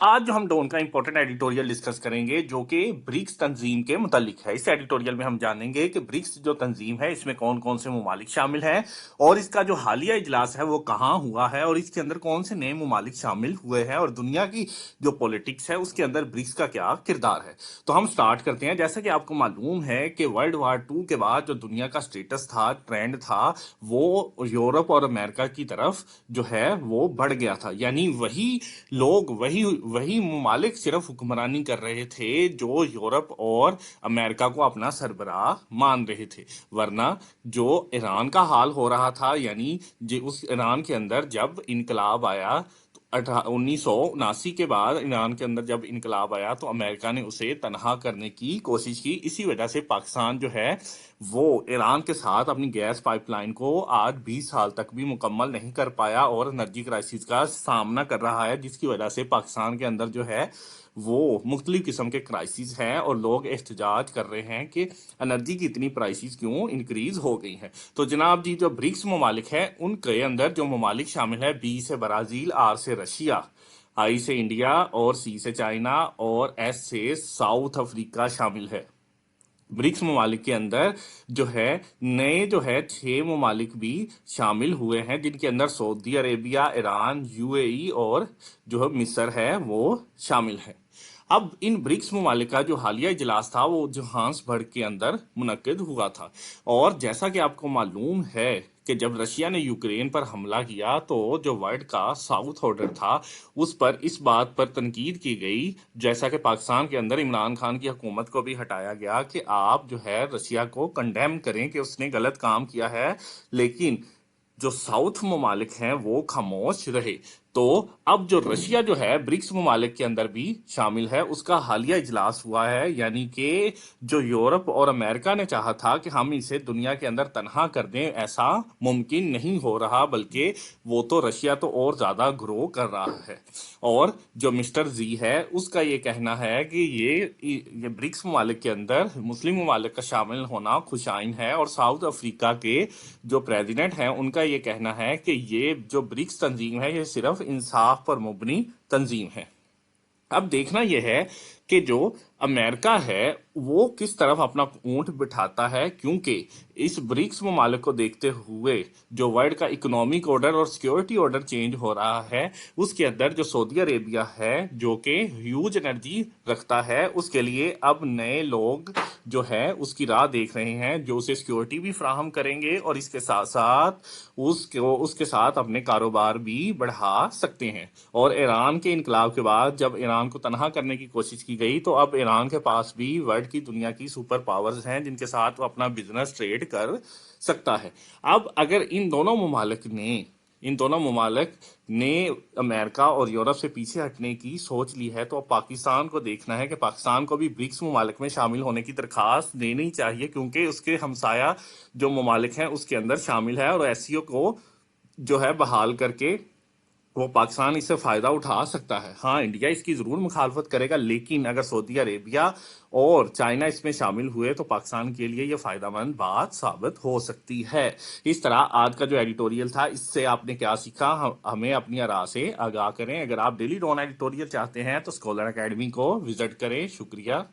आज जो हम डॉन का इंपॉर्टेंट एडिटोरियल डिस्कस करेंगे जो कि ब्रिक्स तंजीम के मुतालिक है। इस एडिटोरियल में हम जानेंगे कि ब्रिक्स जो तंजीम है इसमें कौन कौन से ममालिक शामिल हैं और इसका जो हालिया इजलास है वो कहाँ हुआ है और इसके अंदर कौन से नए ममालिक शामिल हुए हैं और दुनिया की जो पॉलिटिक्स है उसके अंदर ब्रिक्स का क्या किरदार है। तो हम स्टार्ट करते हैं। जैसा कि आपको मालूम है कि वर्ल्ड वार टू के बाद जो दुनिया का स्टेटस था, ट्रेंड था, वो यूरोप और अमेरिका की तरफ जो है वो बढ़ गया था। यानी वही लोग वही वही ममालिक सिर्फ हुक्मरानी कर रहे थे जो यूरोप और अमेरिका को अपना सरबराह मान रहे थे। वरना जो ईरान का हाल हो रहा था, यानी उस ईरान के अंदर जब इनकलाब आया 1979 के बाद ईरान के अंदर जब इनकलाब आया तो अमेरिका ने उसे तनहा करने की कोशिश की। इसी वजह से पाकिस्तान जो है वो ईरान के साथ अपनी गैस पाइपलाइन को आज 20 साल तक भी मुकम्मल नहीं कर पाया और एनर्जी क्राइसिस का सामना कर रहा है, जिसकी वजह से पाकिस्तान के अंदर जो है वो मुख्तलिफ किस्म के क्राइसिस हैं और लोग एहतजाज कर रहे हैं कि एनर्जी की इतनी प्राइसेस क्यों इंक्रीज हो गई हैं। तो जनाब जी, जो ब्रिक्स ममालिक हैं उनके अंदर जो ममालिक शामिल है, बी से ब्राज़ील, आर से रशिया, आई से इंडिया और सी से चाइना और एस से साउथ अफ्रीका शामिल है। ब्रिक्स ममालिक के अंदर जो है नए जो है 6 ममालिक भी शामिल हुए हैं, जिनके अंदर सऊदी अरेबिया, ईरान, यूएई और जो है मिस्र है वो शामिल है। अब इन ब्रिक्स ममालिक का जो हालिया इजलास था वो जोहान्सबर्ग के अंदर मुनक्किद हुआ था। और जैसा कि आपको मालूम है कि जब रशिया ने यूक्रेन पर हमला किया तो जो वर्ल्ड का साउथ ऑर्डर था उस पर इस बात पर तनकीद की गई, जैसा कि पाकिस्तान के अंदर इमरान खान की हुकूमत को भी हटाया गया कि आप जो है रशिया को कंडेम करें कि उसने गलत काम किया है, लेकिन जो साउथ ममालिक हैं वो खामोश रहे। तो अब जो रशिया जो है ब्रिक्स ममालिक के अंदर भी शामिल है, उसका हालिया इजलास हुआ है। यानी कि जो यूरोप और अमेरिका ने चाहा था कि हम इसे दुनिया के अंदर तनहा कर दें, ऐसा मुमकिन नहीं हो रहा, बल्कि वो तो रशिया तो और ज्यादा ग्रो कर रहा है। और जो मिस्टर जी है उसका ये कहना है कि ये ब्रिक्स ममालिक के अंदर मुस्लिम ममालिक का शामिल होना खुशाइन है और साउथ अफ्रीका के जो प्रेसिडेंट हैं उनका ये कहना है कि ये जो ब्रिक्स तंजीम है ये सिर्फ इंसाफ पर मुबनी तंजीम है। अब देखना यह है कि जो अमेरिका है वो किस तरफ अपना ऊंट बिठाता है, क्योंकि इस ब्रिक्स ममालिक को देखते हुए जो वर्ल्ड का इकोनॉमिक ऑर्डर और सिक्योरिटी ऑर्डर चेंज हो रहा है, उसके अंदर जो सऊदी अरेबिया है जो कि ह्यूज एनर्जी रखता है, उसके लिए अब नए लोग जो है उसकी राह देख रहे हैं जो उसे सिक्योरिटी भी फराहम करेंगे और इसके साथ साथ उसके साथ अपने कारोबार भी बढ़ा सकते हैं। और ईरान के इनकलाब के बाद जब ईरान को तनहा करने की कोशिश की गई तो अब ईरान के पास भी वर्ल्ड की दुनिया की सुपर पावर्स हैं जिनके साथ वो अपना बिजनेस ट्रेड कर सकता है। अब अगर इन दोनों ममालिक ने अमेरिका और यूरोप से पीछे हटने की सोच ली है, तो पाकिस्तान को देखना है कि पाकिस्तान को भी ब्रिक्स ममालिक में शामिल होने की दरखास्त देनी चाहिए, क्योंकि उसके हमसाया जो ममालिक हैं उसके अंदर शामिल है और एससीओ को जो है बहाल करके वो पाकिस्तान इससे फायदा उठा सकता है। हाँ, इंडिया इसकी जरूर मुखालफत करेगा, लेकिन अगर सऊदी अरेबिया और चाइना इसमें शामिल हुए तो पाकिस्तान के लिए ये फायदेमंद बात साबित हो सकती है। इस तरह आज का जो एडिटोरियल था, इससे आपने क्या सीखा, हमें अपनी आरा से आगाह करें। अगर आप डेली डॉन एडिटोरियल चाहते हैं तो स्कॉलर एकेडमी को विजिट करें। शुक्रिया।